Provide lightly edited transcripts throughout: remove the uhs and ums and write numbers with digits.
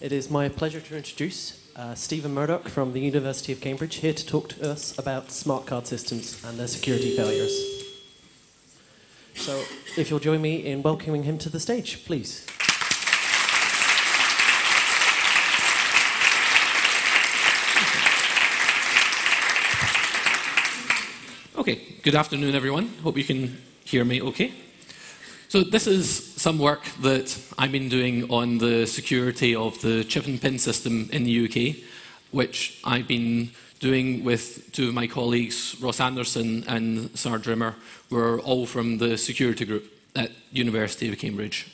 It is my pleasure to introduce Stephen Murdoch from the University of Cambridge, here to talk to us about smart card systems and their security failures. So, if you'll join me in welcoming him to the stage, please. Okay, good afternoon, everyone. Hope you can hear me okay. So this is some work that I've been doing on the security of the chip and pin system in the UK, which I've been doing with two of my colleagues, Ross Anderson and Sarge Rimmer. We're all from the security group at University of Cambridge.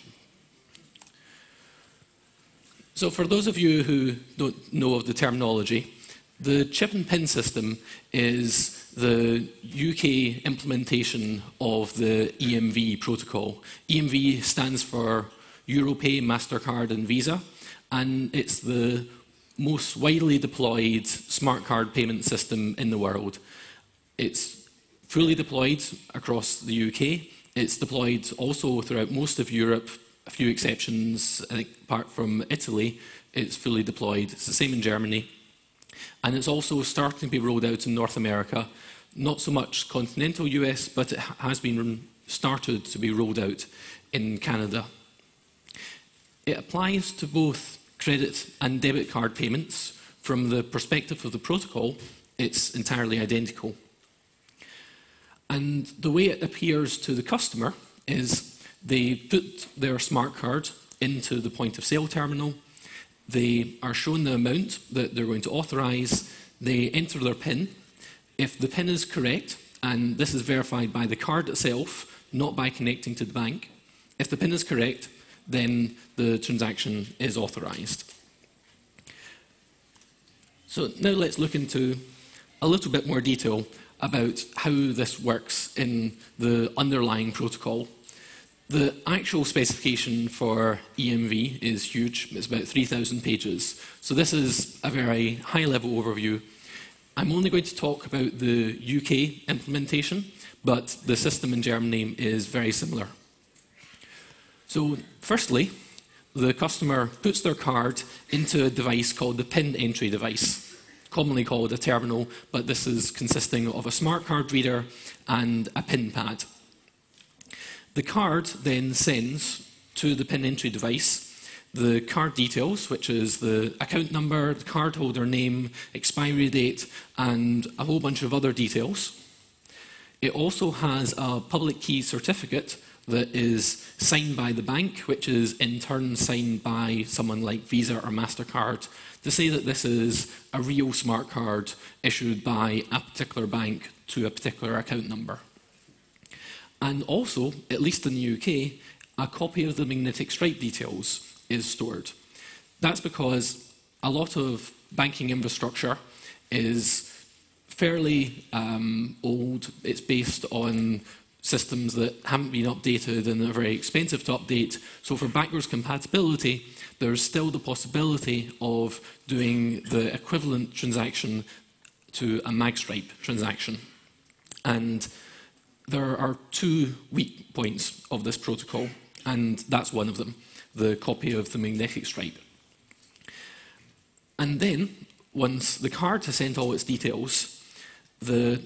So for those of you who don't know of the terminology, the chip and pin system is the UK implementation of the EMV protocol. EMV stands for Europay, MasterCard and Visa, and it's the most widely deployed smart card payment system in the world. It's fully deployed across the UK. It's deployed also throughout most of Europe, a few exceptions, I think, apart from Italy. It's fully deployed. It's the same in Germany. And it's also starting to be rolled out in North America. Not so much continental US, but it has been started to be rolled out in Canada. It applies to both credit and debit card payments. From the perspective of the protocol, it's entirely identical. And the way it appears to the customer is they put their smart card into the point of sale terminal. They are shown the amount that they're going to authorise. They enter their PIN. If the PIN is correct, and this is verified by the card itself, not by connecting to the bank, if the PIN is correct, then the transaction is authorised. So now let's look into a little bit more detail about how this works in the underlying protocol. The actual specification for EMV is huge. It's about 3,000 pages. So this is a very high-level overview. I'm only going to talk about the UK implementation, but the system in Germany is very similar. So firstly, the customer puts their card into a device called the PIN entry device, commonly called a terminal, but this is consisting of a smart card reader and a PIN pad. The card then sends to the PIN entry device the card details, which is the account number, the cardholder name, expiry date, and a whole bunch of other details. It also has a public key certificate that is signed by the bank, which is in turn signed by someone like Visa or MasterCard, to say that this is a real smart card issued by a particular bank to a particular account number. And also, at least in the UK, a copy of the magnetic stripe details is stored. That's because a lot of banking infrastructure is fairly old. It's based on systems that haven't been updated and are very expensive to update. So for backwards compatibility, there's still the possibility of doing the equivalent transaction to a magstripe transaction. And there are two weak points of this protocol, and that's one of them, the copy of the magnetic stripe. And then, once the card has sent all its details, the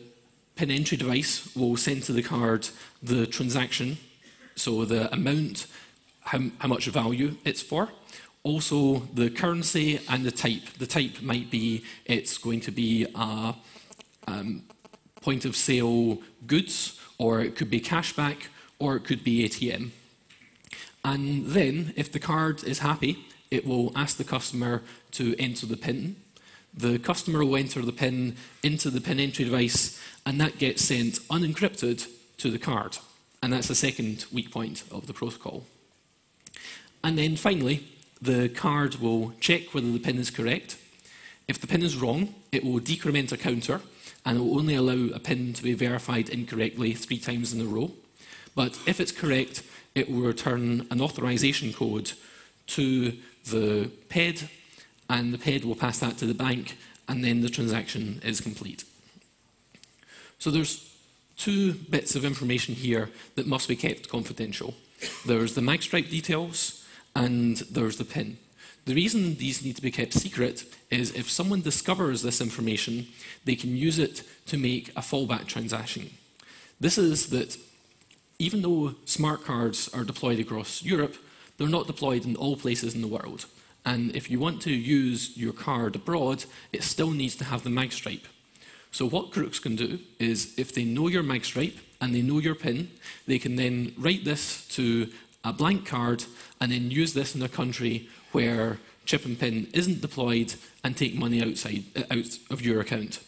PIN entry device will send to the card the transaction, so the amount, how much value it's for, also the currency and the type. The type might be, it's going to be a point of sale goods, or it could be cashback, or it could be ATM. And then, if the card is happy, it will ask the customer to enter the PIN. The customer will enter the PIN into the PIN entry device, and that gets sent unencrypted to the card. And that's the second weak point of the protocol. And then finally, the card will check whether the PIN is correct. If the PIN is wrong, it will decrement a counter, and it will only allow a PIN to be verified incorrectly 3 times in a row. But if it's correct, it will return an authorization code to the PED, and the PED will pass that to the bank, and then the transaction is complete. So there's 2 bits of information here that must be kept confidential. There's the magstripe details, and there's the PIN. The reason these need to be kept secret is if someone discovers this information, they can use it to make a fallback transaction. This is that even though smart cards are deployed across Europe, they're not deployed in all places in the world. And if you want to use your card abroad, it still needs to have the magstripe. So what crooks can do is, if they know your magstripe and they know your PIN, they can then write this to a blank card and then use this in a country where chip and PIN isn't deployed and take money out of your account.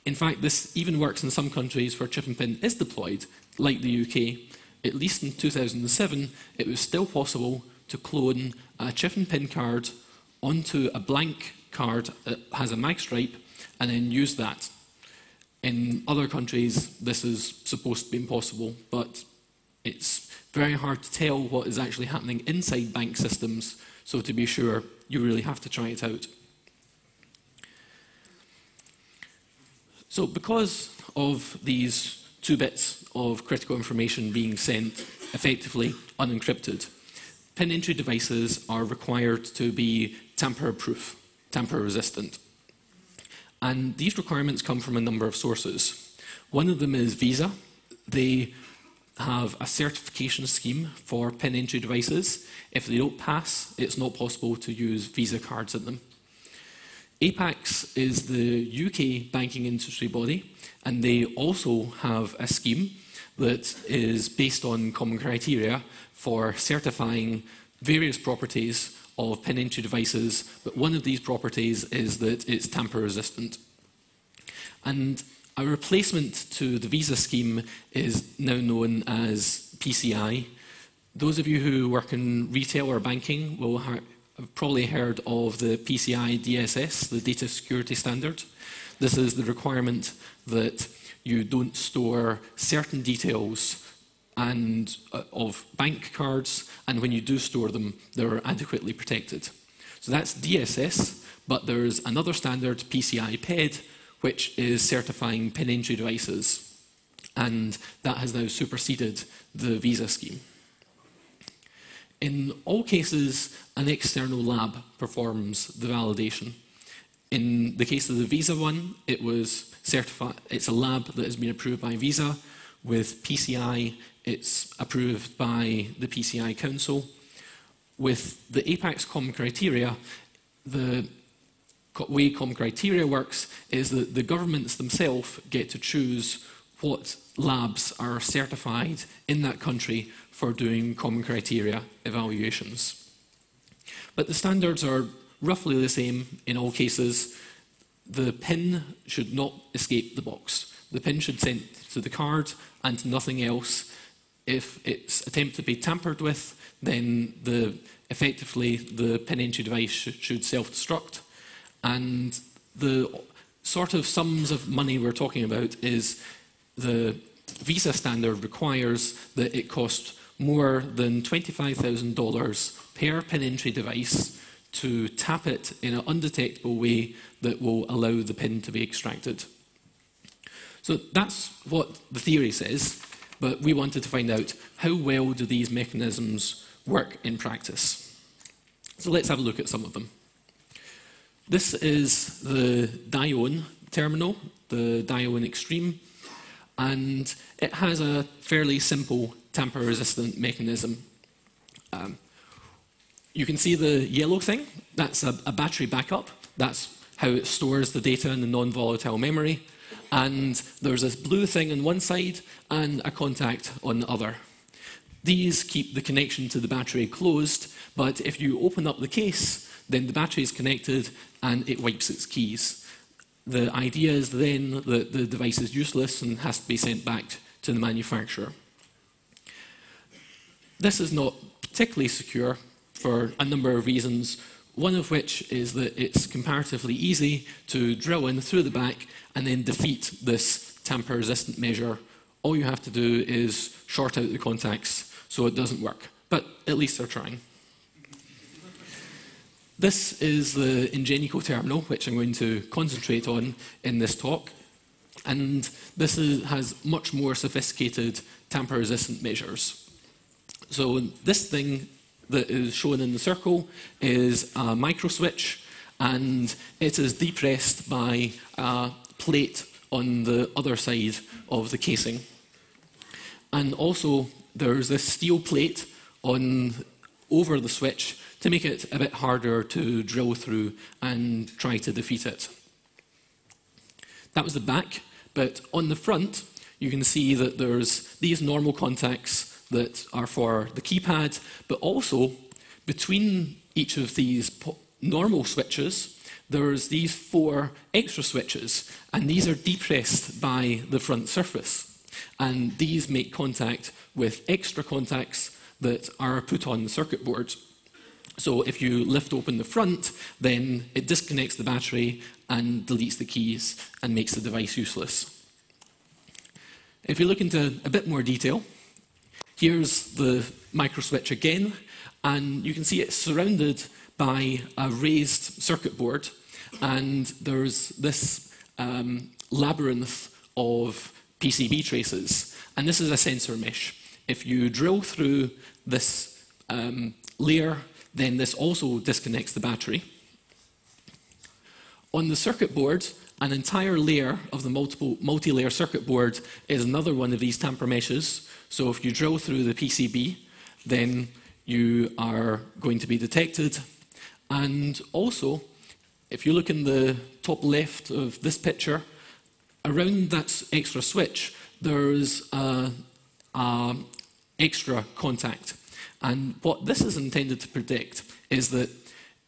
In fact, this even works in some countries where chip and PIN is deployed, like the UK. At least in 2007, it was still possible to clone a chip and PIN card onto a blank card that has a magstripe and then use that. In other countries, this is supposed to be impossible, but it's very hard to tell what is actually happening inside bank systems, so to be sure, you really have to try it out. So because of these 2 bits of critical information being sent effectively unencrypted, PIN entry devices are required to be tamper-proof, tamper-resistant. And these requirements come from a number of sources. One of them is Visa. They have a certification scheme for PIN entry devices. If they don't pass, it's not possible to use Visa cards in them. Apax is the UK banking industry body, and they also have a scheme that is based on common criteria for certifying various properties of PIN entry devices, but one of these properties is that it's tamper-resistant. And a replacement to the Visa scheme is now known as PCI. Those of you who work in retail or banking will have probably heard of the PCI DSS, the Data Security Standard. This is the requirement that you don't store certain details of bank cards, and when you do store them, they're adequately protected. So that's DSS, but there's another standard, PCI PED, which is certifying PIN entry devices, and that has now superseded the Visa scheme. In all cases, an external lab performs the validation. In the case of the Visa one, it's a lab that has been approved by Visa. With PCI, it's approved by the PCI Council. With the Apax Common Criteria, the way Common Criteria works is that the governments themselves get to choose what labs are certified in that country for doing Common Criteria evaluations. But the standards are roughly the same in all cases. The PIN should not escape the box. The PIN should send to the card and to nothing else. If it's attempted to be tampered with, then effectively the PIN entry device should self-destruct. And the sort of sums of money we're talking about is the Visa standard requires that it cost more than $25,000 per PIN entry device to tap it in an undetectable way that will allow the PIN to be extracted. So that's what the theory says, but we wanted to find out how well do these mechanisms work in practice. So let's have a look at some of them. This is the Dione terminal, the Dione Extreme, and it has a fairly simple tamper-resistant mechanism. You can see the yellow thing, that's a battery backup. That's how it stores the data in the non-volatile memory. And there's this blue thing on one side and a contact on the other. These keep the connection to the battery closed, but if you open up the case, then the battery is connected and it wipes its keys. The idea is then that the device is useless and has to be sent back to the manufacturer. This is not particularly secure for a number of reasons, one of which is that it's comparatively easy to drill in through the back and then defeat this tamper-resistant measure. All you have to do is short out the contacts so it doesn't work, but at least they're trying. This is the Ingenico terminal, which I'm going to concentrate on in this talk. And this has much more sophisticated tamper-resistant measures. So this thing that is shown in the circle is a microswitch, and it is depressed by a plate on the other side of the casing. And also, there's this steel plate over the switch to make it a bit harder to drill through and try to defeat it. That was the back, but on the front, you can see that there's these normal contacts that are for the keypad, but also between each of these normal switches, there's these 4 extra switches, and these are depressed by the front surface. And these make contact with extra contacts that are put on the circuit board. So if you lift open the front, then it disconnects the battery and deletes the keys and makes the device useless. If you look into a bit more detail, here's the microswitch again, and you can see it's surrounded by a raised circuit board, and there's this labyrinth of PCB traces, and this is a sensor mesh. If you drill through this layer, then this also disconnects the battery. On the circuit board, an entire layer of the multi-layer circuit board is another one of these tamper meshes. So if you drill through the PCB, then you are going to be detected. And also, if you look in the top left of this picture, around that extra switch, there's an extra contact. And what this is intended to predict is that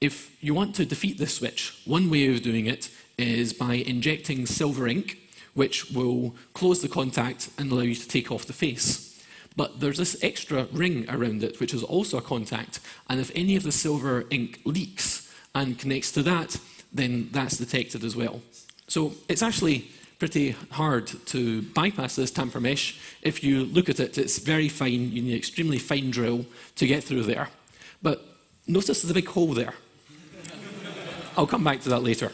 if you want to defeat this switch, one way of doing it is by injecting silver ink, which will close the contact and allow you to take off the face. But there's this extra ring around it, which is also a contact, and if any of the silver ink leaks and connects to that, then that's detected as well. So it's actually pretty hard to bypass this tamper mesh. If you look at it, it's very fine. You need an extremely fine drill to get through there. But notice there's a big hole there. I'll come back to that later.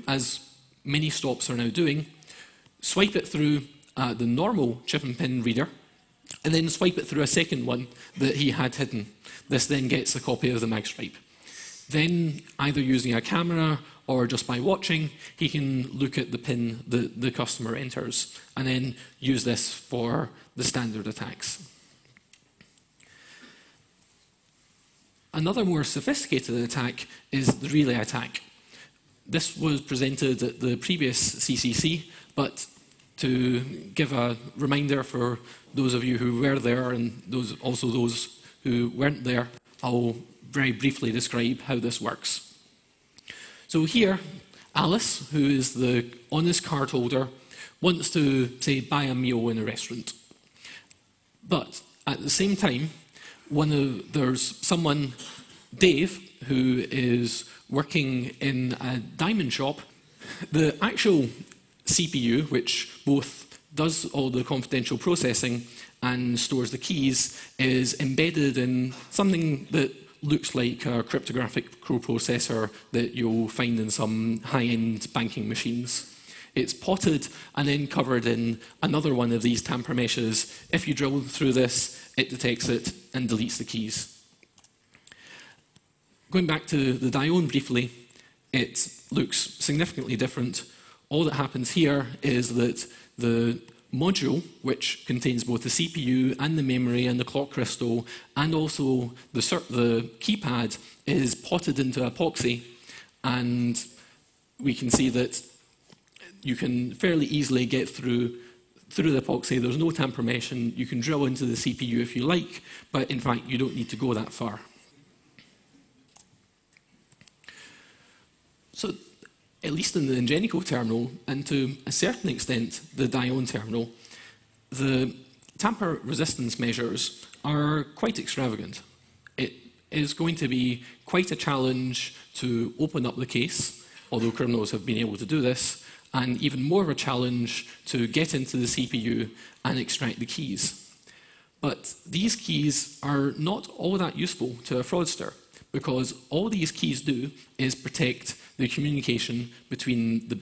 As many stops are now doing, swipe it through the normal chip and pin reader, and then swipe it through a second one that he had hidden. This then gets a copy of the magstripe. Then, either using a camera or just by watching, he can look at the pin that the customer enters, and then use this for the standard attacks. Another more sophisticated attack is the relay attack. This was presented at the previous CCC, but to give a reminder for those of you who were there and also those who weren't there, I'll very briefly describe how this works. So here, Alice, who is the honest card holder, wants to, say, buy a meal in a restaurant. But at the same time, there's someone, Dave, who is working in a diamond shop. The actual CPU, which both does all the confidential processing and stores the keys, is embedded in something that looks like a cryptographic coprocessor that you'll find in some high-end banking machines. It's potted and then covered in another one of these tamper meshes. If you drill through this, it detects it and deletes the keys. Going back to the Dione briefly, it looks significantly different. All that happens here is that the module, which contains both the CPU and the memory and the clock crystal, and also the keypad, is potted into epoxy, and we can see that you can fairly easily get through the epoxy. There's no tamper mesh, and you can drill into the CPU if you like, but in fact you don't need to go that far. So, at least in the Ingenico terminal, and to a certain extent the Dione terminal, the tamper resistance measures are quite extravagant. It is going to be quite a challenge to open up the case, although criminals have been able to do this, and even more of a challenge to get into the CPU and extract the keys. But these keys are not all that useful to a fraudster, because all these keys do is protect the communication between the